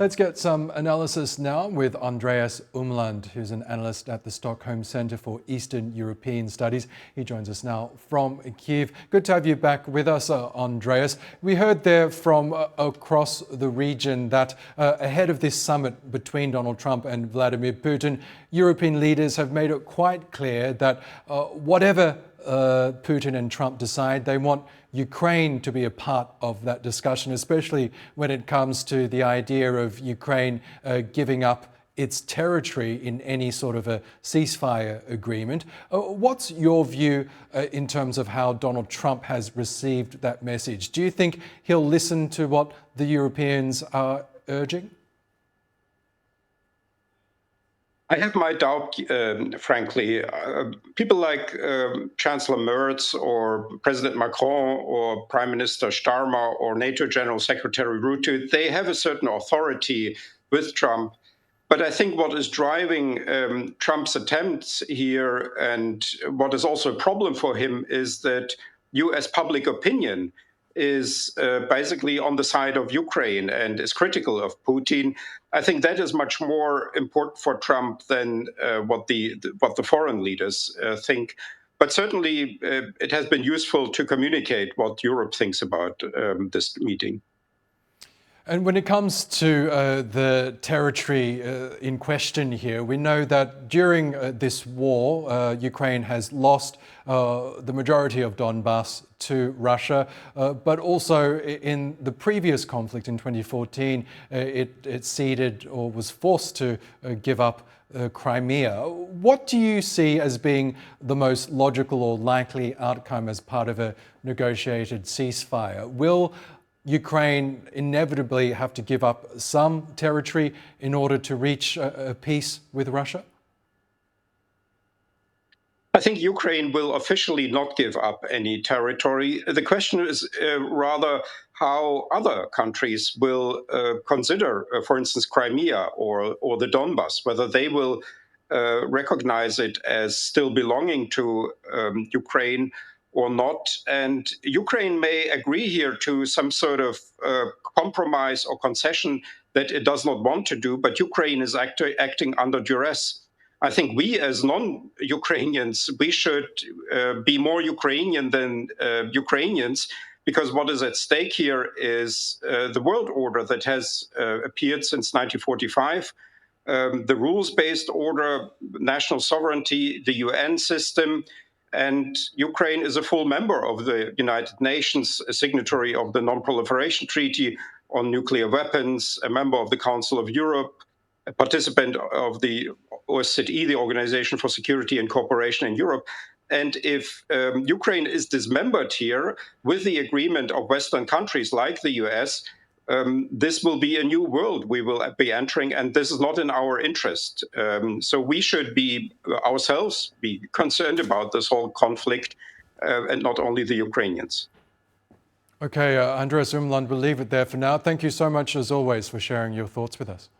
Let's get some analysis now with Andreas Umland, who's an analyst at the Stockholm Centre for Eastern European Studies. He joins us now from Kiev. Good to have you back with us, Andreas. We heard there from across the region that ahead of this summit between Donald Trump and Vladimir Putin, European leaders have made it quite clear that whatever Putin and Trump decide, they want Ukraine to be a part of that discussion, especially when it comes to the idea of Ukraine giving up its territory in any sort of a ceasefire agreement. What's your view in terms of how Donald Trump has received that message? Do you think he'll listen to what the Europeans are urging? I have my doubt, frankly. People like Chancellor Merz or President Macron or Prime Minister Starmer or NATO General Secretary Rutte, they have a certain authority with Trump. But I think what is driving Trump's attempts here, and what is also a problem for him, is that US public opinion is basically on the side of Ukraine and is critical of Putin. I think that is much more important for Trump than what the foreign leaders think. But certainly, it has been useful to communicate what Europe thinks about this meeting. And when it comes to the territory in question here, we know that during this war, Ukraine has lost the majority of Donbass to Russia, but also in the previous conflict in 2014, it ceded or was forced to give up Crimea. What do you see as being the most logical or likely outcome as part of a negotiated ceasefire? Will Ukraine inevitably have to give up some territory in order to reach a peace with Russia? I think Ukraine will officially not give up any territory. The question is rather how other countries will consider, for instance, Crimea or the Donbass, whether they will recognize it as still belonging to Ukraine or not. And Ukraine may agree here to some sort of compromise or concession that it does not want to do, but Ukraine is acting under duress. I think we as non-Ukrainians, we should be more Ukrainian than Ukrainians, because what is at stake here is the world order that has appeared since 1945, the rules-based order, national sovereignty, the UN system. And Ukraine is a full member of the United Nations, a signatory of the Non-Proliferation Treaty on Nuclear Weapons, a member of the Council of Europe, a participant of the OSCE, the Organization for Security and Cooperation in Europe. And if Ukraine is dismembered here with the agreement of Western countries like the US, this will be a new world we will be entering, and this is not in our interest. So we should be ourselves be concerned about this whole conflict, and not only the Ukrainians. Okay, Andreas Umland, we'll leave it there for now. Thank you so much, as always, for sharing your thoughts with us.